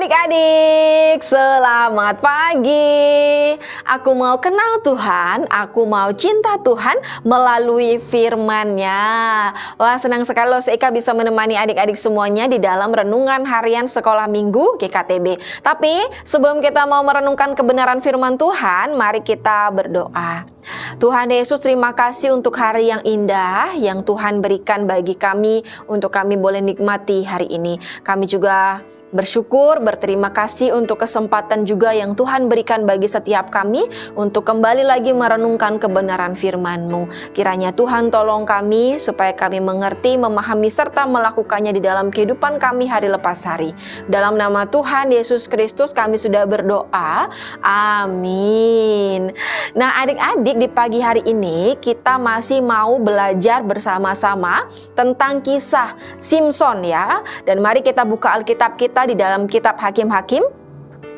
adik-adik, selamat pagi. Aku mau kenal Tuhan, aku mau cinta Tuhan melalui firman-Nya. Wah, senang sekali loh Seika bisa menemani adik-adik semuanya di dalam renungan harian sekolah minggu GKTB. Tapi sebelum kita mau merenungkan kebenaran firman Tuhan, mari kita berdoa. Tuhan Yesus, terima kasih untuk hari yang indah yang Tuhan berikan bagi kami untuk kami boleh nikmati hari ini. Kami juga bersyukur, berterima kasih untuk kesempatan juga yang Tuhan berikan bagi setiap kami untuk kembali lagi merenungkan kebenaran firman-Mu. Kiranya Tuhan tolong kami supaya kami mengerti, memahami serta melakukannya di dalam kehidupan kami hari lepas hari. Dalam nama Tuhan Yesus Kristus kami sudah berdoa. Amin. Nah, adik-adik, di pagi hari ini kita masih mau belajar bersama-sama tentang kisah Simson ya. Dan mari kita buka Alkitab kita di dalam kitab Hakim-Hakim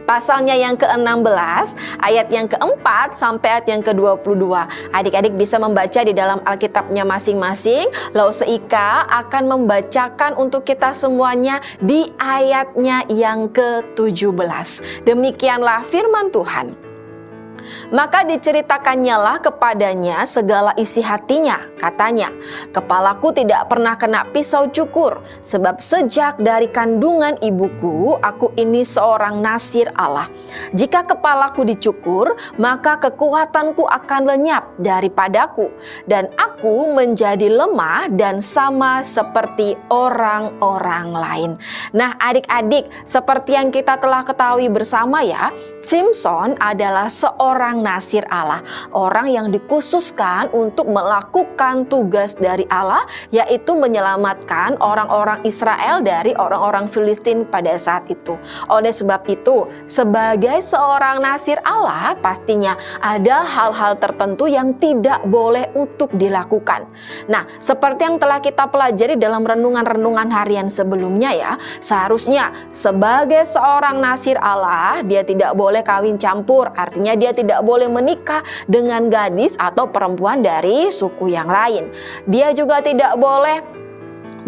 pasalnya yang ke-16 ayat yang ke-4 sampai ayat yang ke-22. Adik-adik bisa membaca di dalam Alkitabnya masing-masing. Lalu Seika akan membacakan untuk kita semuanya di ayatnya yang ke-17. Demikianlah firman Tuhan. Maka diceritakannya kepadanya segala isi hatinya. Katanya, kepalaku tidak pernah kena pisau cukur, sebab sejak dari kandungan ibuku, aku ini seorang nasir Allah. Jika kepalaku dicukur, maka kekuatanku akan lenyap daripadaku, dan aku menjadi lemah dan sama seperti orang-orang lain. Nah, adik-adik, seperti yang kita telah ketahui bersama ya, Simson adalah seorang nasir Allah, orang yang dikhususkan untuk melakukan tugas dari Allah, yaitu menyelamatkan orang-orang Israel dari orang-orang Filistin pada saat itu. Oleh sebab itu, sebagai seorang nasir Allah, pastinya ada hal-hal tertentu yang tidak boleh untuk dilakukan. Nah, seperti yang telah kita pelajari dalam renungan-renungan harian sebelumnya ya, seharusnya sebagai seorang nasir Allah, dia tidak boleh kawin campur, artinya dia tidak boleh menikah dengan gadis atau perempuan dari suku yang lain. Dia juga tidak boleh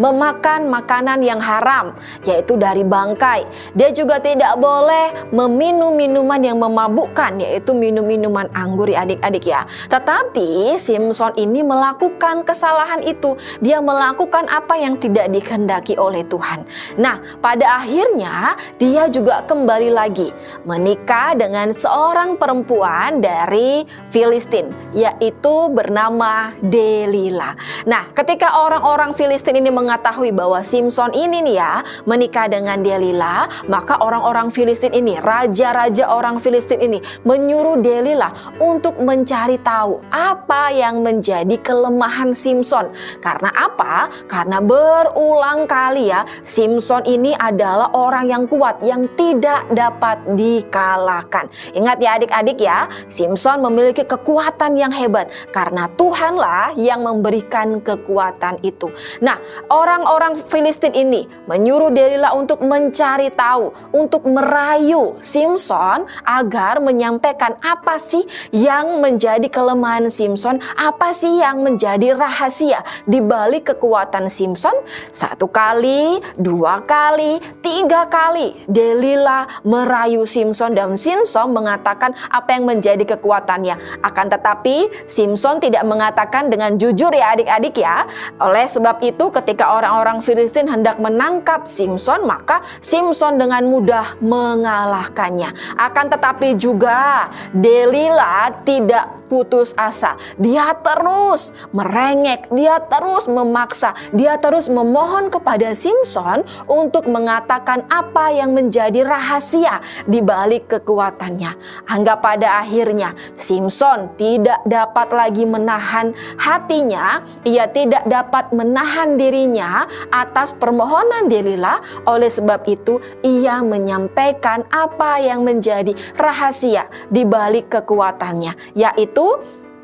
memakan makanan yang haram, yaitu dari bangkai. Dia juga tidak boleh meminum minuman yang memabukkan, yaitu minum minuman anggur ya adik-adik ya. Tetapi Simson ini melakukan kesalahan itu. Dia melakukan apa yang tidak dikehendaki oleh Tuhan. Nah, pada akhirnya dia juga kembali lagi menikah dengan seorang perempuan dari Filistin, yaitu bernama Delila. Nah, ketika orang-orang Filistin ini mengetahui bahwa Simson ini nih ya menikah dengan Delila, maka orang-orang Filistin ini, raja-raja orang Filistin ini menyuruh Delila untuk mencari tahu apa yang menjadi kelemahan Simson. Karena apa? Karena berulang kali ya, Simson ini adalah orang yang kuat yang tidak dapat dikalahkan. Ingat ya adik-adik ya, Simson memiliki kekuatan yang hebat karena Tuhanlah yang memberikan kekuatan itu. Nah, orang-orang Filistin ini menyuruh Delila untuk mencari tahu, untuk merayu Simson agar menyampaikan apa sih yang menjadi kelemahan Simson, apa sih yang menjadi rahasia di balik kekuatan Simson. 1 kali, 2 kali, 3 kali Delila merayu Simson dan Simson mengatakan apa yang menjadi kekuatannya. Akan tetapi Simson tidak mengatakan dengan jujur ya adik-adik ya. Oleh sebab itu ketika orang-orang Filistin hendak menangkap Simson, maka Simson dengan mudah mengalahkannya. Akan tetapi juga Delila tidak putus asa. Dia terus merengek, dia terus memaksa, dia terus memohon kepada Simson untuk mengatakan apa yang menjadi rahasia di balik kekuatannya. Hingga pada akhirnya Simson tidak dapat lagi menahan hatinya, ia tidak dapat menahan dirinya atas permohonan Delila. Oleh sebab itu ia menyampaikan apa yang menjadi rahasia di balik kekuatannya, yaitu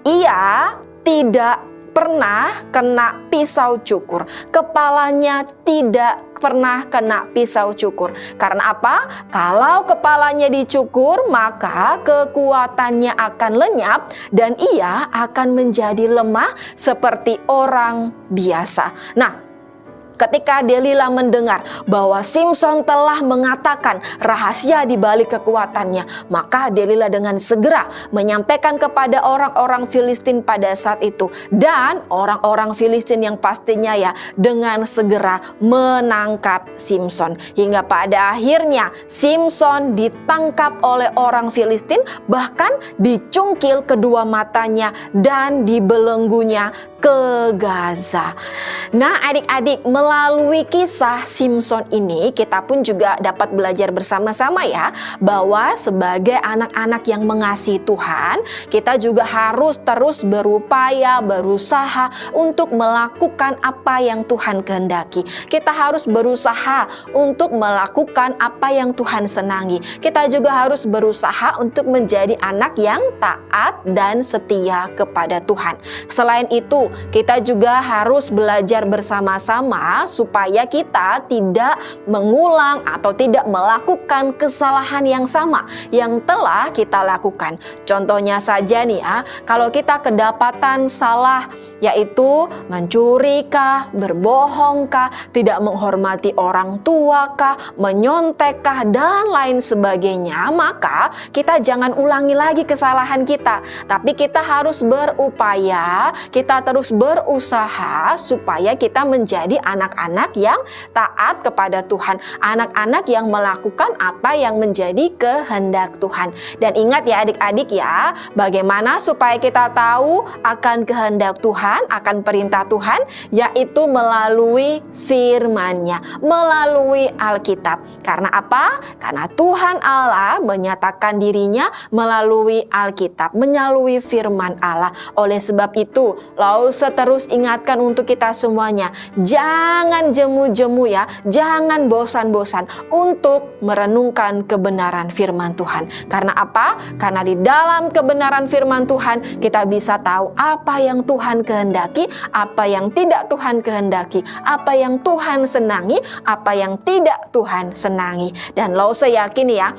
ia tidak pernah kena pisau cukur. Kepalanya tidak pernah kena pisau cukur. Karena apa? Kalau kepalanya dicukur, maka kekuatannya akan lenyap dan ia akan menjadi lemah seperti orang biasa. Nah, Ketika Delila mendengar bahwa Simson telah mengatakan rahasia di balik kekuatannya, maka Delila dengan segera menyampaikan kepada orang-orang Filistin pada saat itu. Dan orang-orang Filistin yang pastinya ya dengan segera menangkap Simson. Hingga pada akhirnya Simson ditangkap oleh orang Filistin, bahkan dicungkil kedua matanya dan dibelenggunya ke Gaza. Nah adik-adik, melalui kisah Simson ini kita pun juga dapat belajar bersama-sama ya, bahwa sebagai anak-anak yang mengasihi Tuhan, kita juga harus terus berupaya, berusaha untuk melakukan apa yang Tuhan kehendaki. Kita harus berusaha untuk melakukan apa yang Tuhan senangi. Kita juga harus berusaha untuk menjadi anak yang taat dan setia kepada Tuhan. Selain itu, kita juga harus belajar bersama-sama supaya kita tidak mengulang atau tidak melakukan kesalahan yang sama yang telah kita lakukan. Contohnya saja nih ya, kalau kita kedapatan salah, yaitu mencuri kah, berbohong kah, tidak menghormati orang tua kah, menyontek kah, dan lain sebagainya, maka kita jangan ulangi lagi kesalahan kita. Tapi kita harus berupaya, kita terus berusaha supaya kita menjadi anak-anak yang taat kepada Tuhan, anak-anak yang melakukan apa yang menjadi kehendak Tuhan. Dan ingat ya adik-adik ya, bagaimana supaya kita tahu akan kehendak Tuhan, akan perintah Tuhan, yaitu melalui firman-Nya, melalui Alkitab. Karena apa? Karena Tuhan Allah menyatakan dirinya melalui Alkitab, melalui firman Allah. Oleh sebab itu, Lause terus ingatkan untuk kita semuanya, jangan jemu-jemu ya, jangan bosan-bosan untuk merenungkan kebenaran firman Tuhan. Karena apa? Karena di dalam kebenaran firman Tuhan, kita bisa tahu apa yang Tuhan kehendaki, apa yang tidak Tuhan kehendaki, apa yang Tuhan senangi, apa yang tidak Tuhan senangi. Dan Lause yakin ya,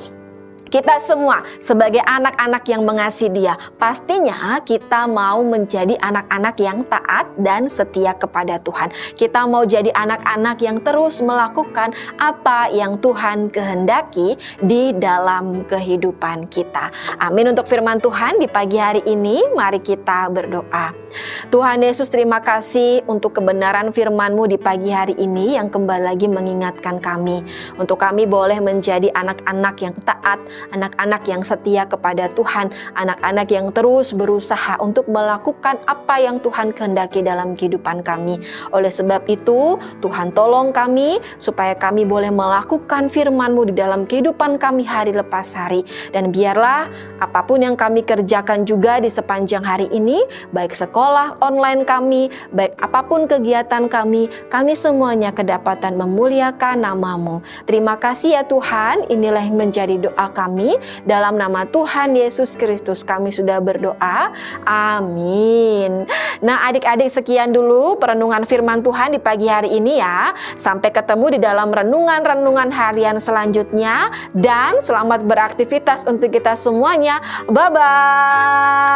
kita semua sebagai anak-anak yang mengasihi Dia, pastinya kita mau menjadi anak-anak yang taat dan setia kepada Tuhan. Kita mau jadi anak-anak yang terus melakukan apa yang Tuhan kehendaki di dalam kehidupan kita. Amin. Untuk firman Tuhan di pagi hari ini, mari kita berdoa. Tuhan Yesus, terima kasih untuk kebenaran firman-Mu di pagi hari ini yang kembali lagi mengingatkan kami, untuk kami boleh menjadi anak-anak yang taat, anak-anak yang setia kepada Tuhan, anak-anak yang terus berusaha untuk melakukan apa yang Tuhan kehendaki dalam kehidupan kami. Oleh sebab itu, Tuhan tolong kami supaya kami boleh melakukan firman-Mu di dalam kehidupan kami hari lepas hari. Dan biarlah apapun yang kami kerjakan juga di sepanjang hari ini, baik sekolah online kami, baik apapun kegiatan kami semuanya kedapatan memuliakan nama-Mu. Terima kasih ya Tuhan, inilah yang menjadi doa kami. Dalam nama Tuhan Yesus Kristus kami sudah berdoa. Amin. Nah adik-adik, sekian dulu perenungan firman Tuhan di pagi hari ini ya. Sampai ketemu di dalam renungan-renungan harian selanjutnya. Dan selamat beraktivitas untuk kita semuanya. Bye-bye.